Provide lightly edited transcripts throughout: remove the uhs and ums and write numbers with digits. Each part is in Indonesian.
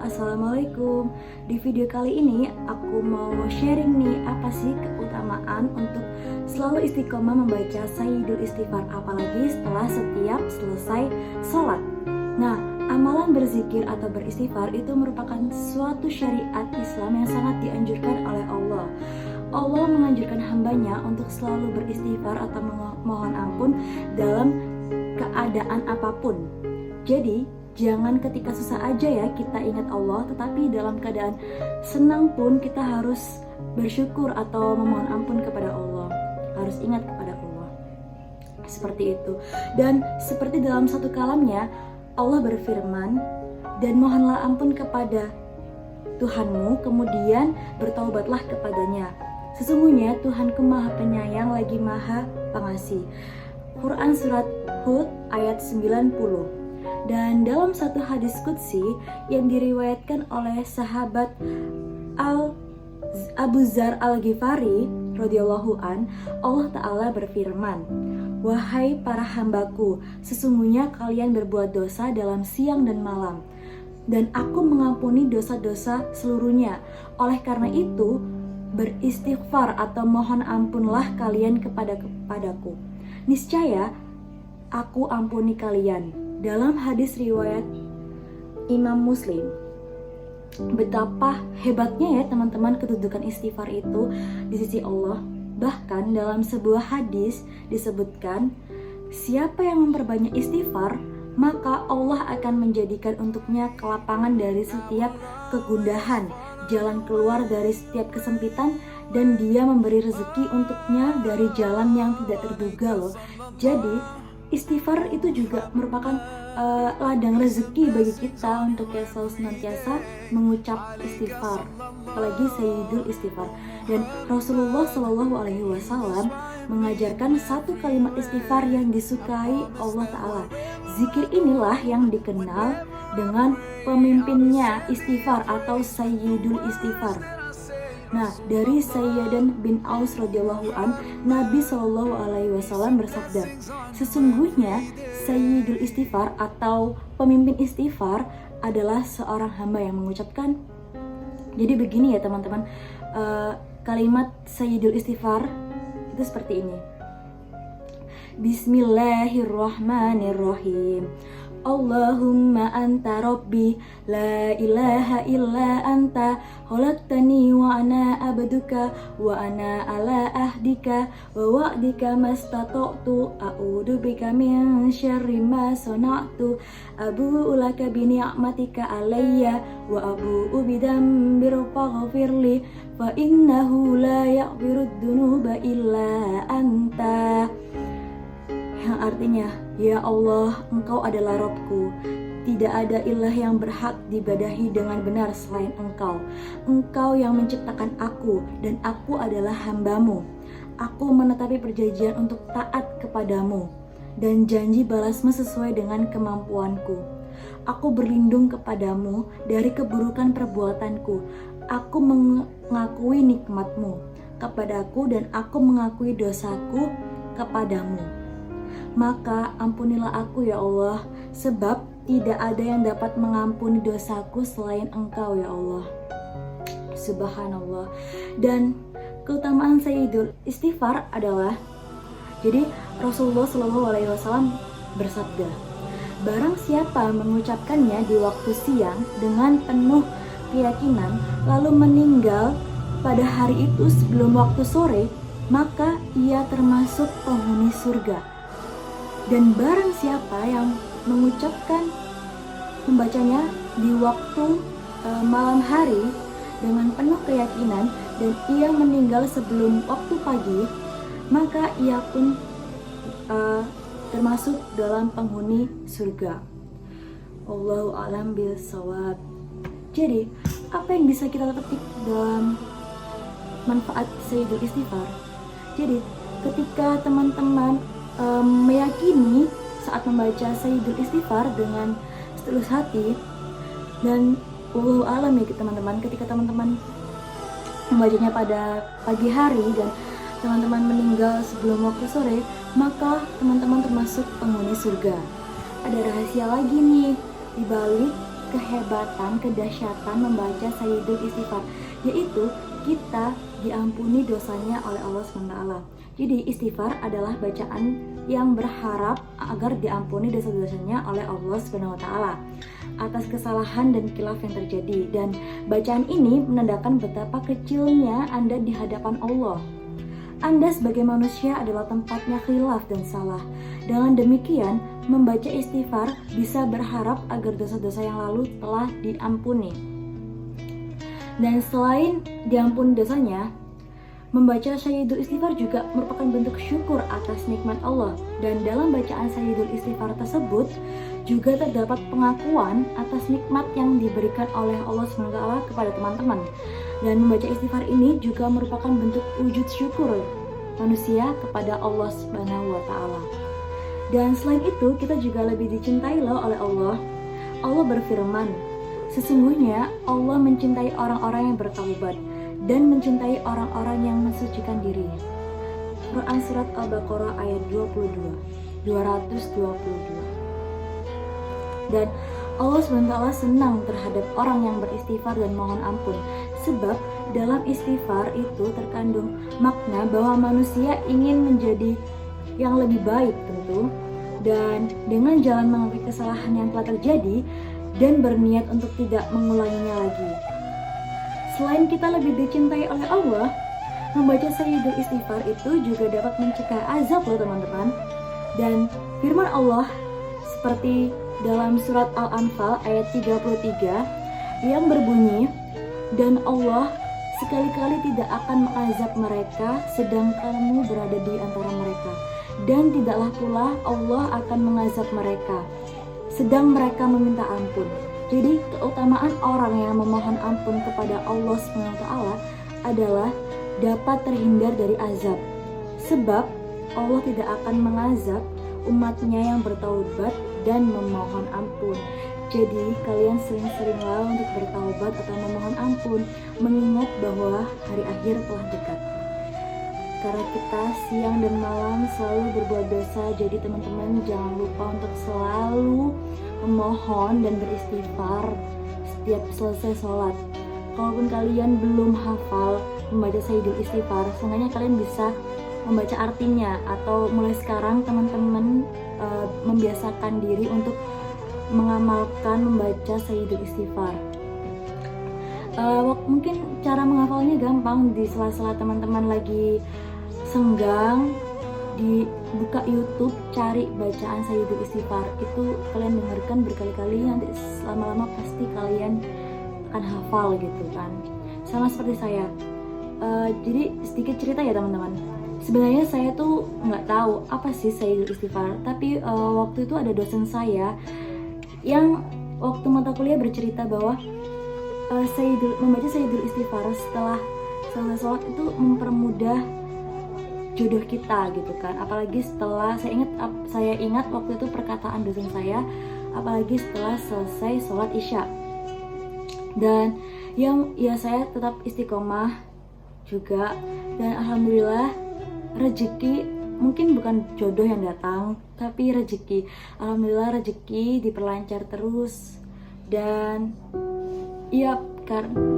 Assalamualaikum. Di video kali ini aku mau sharing nih apa sih keutamaan untuk selalu istiqomah membaca Sayyidul Istighfar, apalagi setelah setiap selesai sholat. Nah, amalan berzikir atau beristighfar itu merupakan suatu syariat Islam yang sangat dianjurkan oleh Allah. Allah menganjurkan hambanya untuk selalu beristighfar atau memohon ampun dalam keadaan apapun. Jadi, jangan ketika susah aja ya kita ingat Allah, tetapi dalam keadaan senang pun kita harus bersyukur atau memohon ampun kepada Allah. Harus ingat kepada Allah. Seperti itu. Dan seperti dalam satu kalamnya, Allah berfirman, dan mohonlah ampun kepada Tuhanmu, kemudian bertaubatlah kepadanya. Sesungguhnya Tuhanku Maha Penyayang lagi Maha Pengasih. Quran Surat Hud ayat 90. Dan dalam satu hadis qudsi yang diriwayatkan oleh sahabat Abu Dzar Al-Ghifari radhiyallahu an, Allah Ta'ala berfirman, "Wahai para hambaku, sesungguhnya kalian berbuat dosa dalam siang dan malam, dan aku mengampuni dosa-dosa seluruhnya. Oleh karena itu, beristighfar atau mohon ampunlah kalian kepadaku. Niscaya aku ampuni kalian." Dalam hadis riwayat Imam Muslim. Betapa hebatnya ya teman-teman kedudukan istighfar itu di sisi Allah. Bahkan dalam sebuah hadis disebutkan, siapa yang memperbanyak istighfar, maka Allah akan menjadikan untuknya kelapangan dari setiap kegundahan, jalan keluar dari setiap kesempitan, dan Dia memberi rezeki untuknya dari jalan yang tidak terduga loh. Jadi istighfar itu juga merupakan ladang rezeki bagi kita untuk yang selalu senantiasa mengucap istighfar, apalagi Sayyidul Istighfar. Dan Rasulullah Shallallahu Alaihi Wasallam mengajarkan satu kalimat istighfar yang disukai Allah Ta'ala. Zikir inilah yang dikenal dengan pemimpinnya istighfar atau Sayyidul Istighfar. Nah, dari Sayyidan bin Aus radhiyallahu an, Nabi Shallallahu Alaihi Wasallam bersabda, sesungguhnya Sayyidul Istighfar atau pemimpin istighfar adalah seorang hamba yang mengucapkan. Jadi begini ya teman-teman, kalimat Sayyidul Istighfar itu seperti ini. Bismillahirrahmanirrahim. Allahumma anta rabbi la ilaha illa anta khalaqtani wa ana abduka wa ana ala ahdika wa wa'dika mastata'tu a'udzu bika min syarri ma sana'tu abu'u laka bi ni'matika alayya wa abu'u bi dhanbi faghfirli fa innahu la yaghfirud dzunuba illa anta. Yang artinya, ya Allah, Engkau adalah Rabbku. Tidak ada ilah yang berhak diibadahi dengan benar selain Engkau. Engkau yang menciptakan aku, dan aku adalah hamba-Mu. Aku menetapi perjanjian untuk taat kepadamu, dan janji balasmu sesuai dengan kemampuanku. Aku berlindung kepadamu dari keburukan perbuatanku. Aku mengakui nikmat-Mu kepadaku, dan aku mengakui dosaku kepadamu. Maka ampunilah aku ya Allah, sebab tidak ada yang dapat mengampuni dosaku selain Engkau ya Allah. Subhanallah. Dan keutamaan Sayyidul Istighfar adalah, jadi Rasulullah Shallallahu Alaihi Wasallam bersabda, barang siapa mengucapkannya di waktu siang dengan penuh keyakinan, lalu meninggal pada hari itu sebelum waktu sore, maka ia termasuk penghuni surga. Dan barang siapa yang membacanya di waktu malam hari dengan penuh keyakinan dan ia meninggal sebelum waktu pagi, maka ia pun termasuk dalam penghuni surga. Allahu a'lam bishawab. Jadi, apa yang bisa kita petik dalam manfaat Sayyidul Istighfar? Jadi, ketika teman-teman meyakini saat membaca Sayyidul Istighfar dengan setulus hati, dan wallahu alam ya teman-teman, ketika teman-teman membacanya pada pagi hari dan teman-teman meninggal sebelum waktu sore, maka teman-teman termasuk penghuni surga. Ada rahasia lagi nih di balik kehebatan, kedahsyatan membaca Sayyidul Istighfar, yaitu kita diampuni dosanya oleh Allah SWT. Jadi istighfar adalah bacaan yang berharap agar diampuni dosa-dosanya oleh Allah SWT atas kesalahan dan khilaf yang terjadi. Dan bacaan ini menandakan betapa kecilnya Anda di hadapan Allah. Anda sebagai manusia adalah tempatnya khilaf dan salah. Dengan demikian, membaca istighfar bisa berharap agar dosa-dosa yang lalu telah diampuni. Dan selain diampuni dosanya, membaca Sayyidul Istighfar juga merupakan bentuk syukur atas nikmat Allah. Dan dalam bacaan Sayyidul Istighfar tersebut juga terdapat pengakuan atas nikmat yang diberikan oleh Allah SWT kepada teman-teman. Dan membaca istighfar ini juga merupakan bentuk wujud syukur manusia kepada Allah SWT. Dan selain itu, kita juga lebih dicintai loh oleh Allah. Allah berfirman, sesungguhnya Allah mencintai orang-orang yang bertaubat dan mencintai orang-orang yang mensucikan diri. Quran Surat Al-Baqarah ayat 222. Dan Allah SWT senang terhadap orang yang beristighfar dan mohon ampun. Sebab dalam istighfar itu terkandung makna bahwa manusia ingin menjadi yang lebih baik tentu. Dan dengan jalan mengakui kesalahan yang telah terjadi dan berniat untuk tidak mengulanginya lagi. Selain kita lebih dicintai oleh Allah, membaca Sayyidul Istighfar itu juga dapat mencegah azab loh teman-teman. Dan firman Allah seperti dalam surat Al-Anfal ayat 33 yang berbunyi, dan Allah sekali-kali tidak akan mengazab mereka sedang kamu berada di antara mereka, dan tidaklah pula Allah akan mengazab mereka sedang mereka meminta ampun. Jadi keutamaan orang yang memohon ampun kepada Allah SWT adalah dapat terhindar dari azab. Sebab Allah tidak akan mengazab umatnya yang bertaubat dan memohon ampun. Jadi kalian sering-seringlah untuk bertaubat atau memohon ampun, mengingat bahwa hari akhir telah dekat. Karena kita siang dan malam selalu berbuat dosa, jadi teman-teman jangan lupa untuk selalu memohon dan beristighfar setiap selesai sholat. Kalaupun kalian belum hafal membaca Sayyidul Istighfar, seenggaknya kalian bisa membaca artinya, atau mulai sekarang teman-teman membiasakan diri untuk mengamalkan membaca Sayyidul Istighfar. Mungkin cara menghafalnya gampang, di sela-sela teman-teman lagi senggang, dibuka YouTube, cari bacaan Sayyidul Istighfar, itu kalian dengarkan berkali-kali, nanti lama-lama pasti kalian akan hafal gitu kan, sama seperti saya. Jadi sedikit cerita ya teman-teman. Sebenarnya saya tuh nggak tahu apa sih Sayyidul Istighfar, tapi waktu itu ada dosen saya yang waktu mata kuliah bercerita bahwa membaca Sayyidul Istighfar setelah selesai sholat itu mempermudah jodoh kita gitu kan. Apalagi setelah saya ingat waktu itu perkataan dosen saya, apalagi setelah selesai sholat isya. Dan saya tetap istiqomah juga, dan alhamdulillah rezeki, mungkin bukan jodoh yang datang, tapi rezeki. Alhamdulillah rezeki diperlancar terus. Dan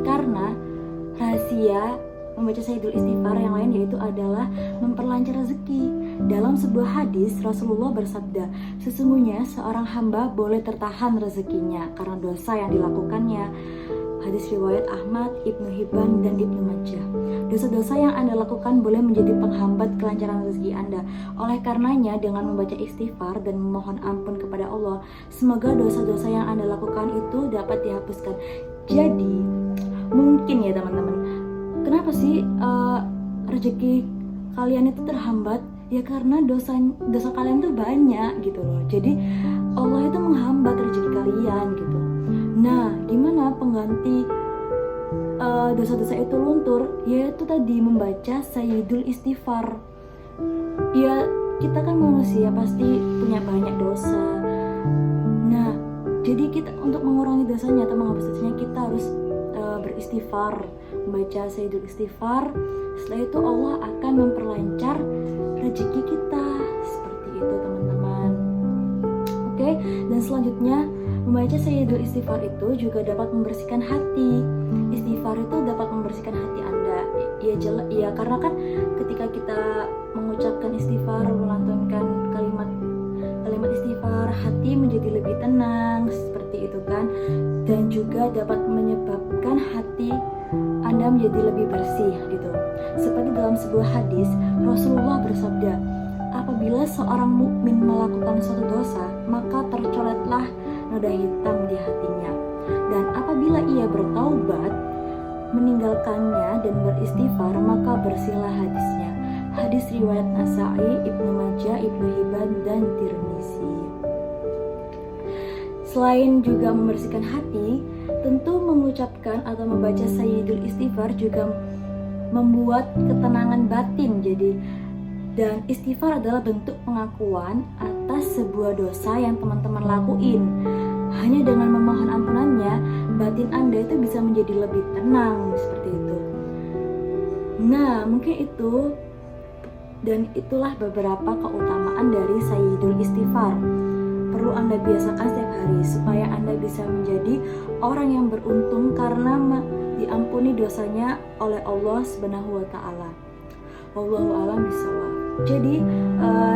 karena rahasia membaca Sayyidul Istighfar yang lain yaitu adalah memperlancar rezeki. Dalam sebuah hadis Rasulullah bersabda, sesungguhnya seorang hamba boleh tertahan rezekinya karena dosa yang dilakukannya. Hadis riwayat Ahmad, Ibnu Hibban, dan Ibnu Majah. Dosa-dosa yang Anda lakukan boleh menjadi penghambat kelancaran rezeki Anda. Oleh karenanya, dengan membaca istighfar dan memohon ampun kepada Allah, semoga dosa-dosa yang Anda lakukan itu dapat dihapuskan. Jadi, mungkin ya teman-teman, kenapa sih rezeki kalian itu terhambat? Ya karena dosa kalian tuh banyak gitu loh. Jadi Allah itu menghambat rezeki kalian gitu. Nah, gimana pengganti dosa-dosa itu luntur? Yaitu tadi membaca Sayyidul Istighfar. Ya, kita kan manusia pasti punya banyak dosa. Nah, jadi kita untuk mengurangi dosanya atau menghapus dosanya, kita harus beristighfar, membaca Sayyidul Istighfar. Setelah itu Allah akan memperlancar rezeki kita. Seperti itu teman-teman. Oke, dan selanjutnya Membaca Sayyidul Istighfar itu juga dapat membersihkan hati. Istighfar itu dapat membersihkan hati Anda. Ya karena kan ketika kita mengucapkan istighfar, melantunkan kalimat istighfar, hati menjadi lebih tenang, seperti itu kan. Dan juga dapat menyebabkan hati Anda menjadi lebih bersih gitu. Seperti dalam sebuah hadis, Rasulullah bersabda, apabila seorang mukmin melakukan suatu dosa, maka tercoretlah noda hitam di hatinya. Dan apabila ia bertaubat, meninggalkannya dan beristighfar, maka bersihlah hadisnya. Hadis riwayat Nasa'i, Ibnu Majah, Ibnu Hibban, dan Tirmizi. Selain juga membersihkan hati, tentu mengucapkan atau membaca Sayyidul Istighfar juga membuat ketenangan batin. Dan istighfar adalah bentuk pengakuan atas sebuah dosa yang teman-teman lakuin. Hanya dengan memohon ampunannya, batin Anda itu bisa menjadi lebih tenang, seperti itu. Nah, mungkin itu dan itulah beberapa keutamaan dari Sayyidul Istighfar. Perlu Anda biasakan setiap hari supaya Anda bisa menjadi orang yang beruntung karena diampuni dosanya oleh Allah Subhanahu wa taala. Wallahu a'lam bishawab. Jadi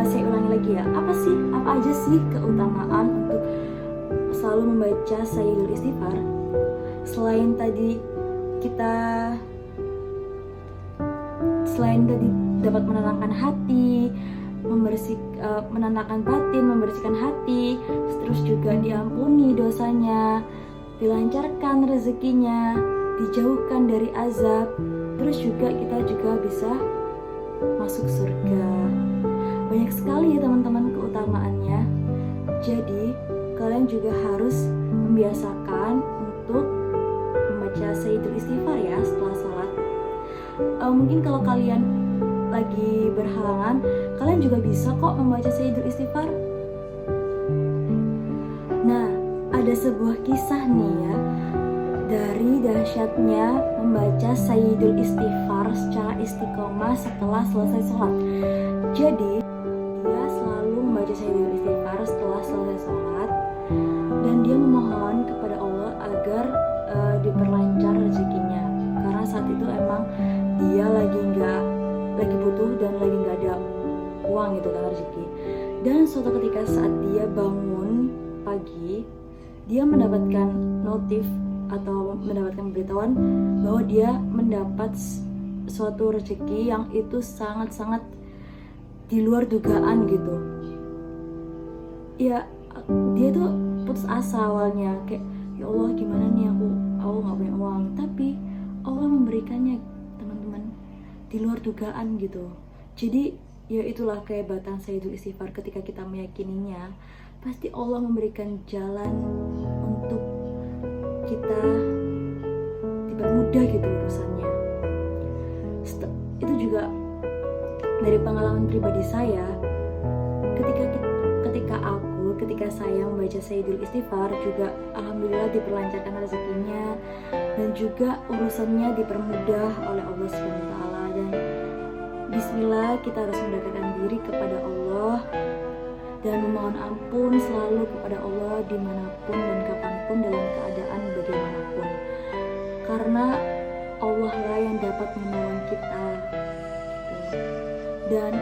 saya ulangi lagi ya, apa aja sih keutamaan untuk selalu membaca Sayyidul Istighfar? Selain tadi dapat menenangkan hati, menenangkan batin, membersihkan hati, terus juga diampuni dosanya, dilancarkan rezekinya, dijauhkan dari azab, terus juga kita juga bisa masuk surga. Banyak sekali ya teman-teman keutamaannya. Jadi kalian juga harus membiasakan untuk membaca Sayyidul Istighfar ya setelah sholat. Mungkin kalau kalian lagi berhalangan, kalian juga bisa kok membaca Sayyidul Istighfar. Nah, ada sebuah kisah nih ya, dari dahsyatnya membaca Sayyidul Istighfar secara istiqomah setelah selesai sholat. Jadi dia selalu membaca Sayyidul Istighfar setelah selesai sholat, dan dia memohon kepada Allah agar diperlancar rezekinya, karena saat itu emang dia lagi butuh dan lagi nggak ada uang gitu kan, rezeki. Dan suatu ketika saat dia bangun pagi, dia mendapatkan notif atau mendapatkan pemberitahuan bahwa dia mendapat suatu rezeki yang itu sangat-sangat di luar dugaan gitu. Ya dia tuh putus asa awalnya, kayak ya Allah gimana nih aku nggak punya uang, tapi Allah memberikannya teman-teman di luar dugaan gitu. Jadi ya itulah kehebatan Sayyidul Istighfar, ketika kita meyakininya pasti Allah memberikan jalan untuk kita dipermudah gitu urusannya. Itu juga dari pengalaman pribadi saya, ketika saya membaca Sayyidul Istighfar juga alhamdulillah diperlancarkan rezekinya, dan juga urusannya dipermudah oleh Allah Subhanahu wa taala. Dan bismillah, kita harus mendekatkan diri kepada Allah dan memohon ampun selalu kepada Allah dimanapun dan kapanpun, dalam keadaan bagaimanapun, karena Allah lah yang dapat menolong kita gitu. Dan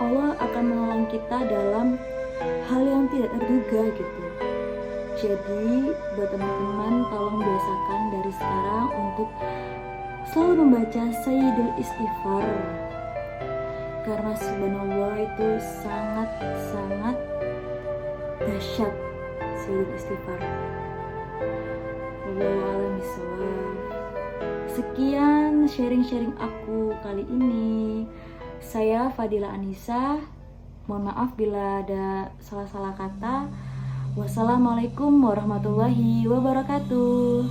Allah akan menolong kita dalam hal yang tidak terduga gitu. Jadi buat teman-teman, tolong biasakan dari sekarang untuk selalu membaca Sayyidul Istighfar, karena subhanallah itu sangat-sangat dahsyat Sayyidul Istighfar. Wallahu a'lam bishawab. Sekian sharing-sharing aku kali ini. Saya Fadila Anissa. Mohon maaf bila ada salah-salah kata. Wassalamualaikum warahmatullahi wabarakatuh.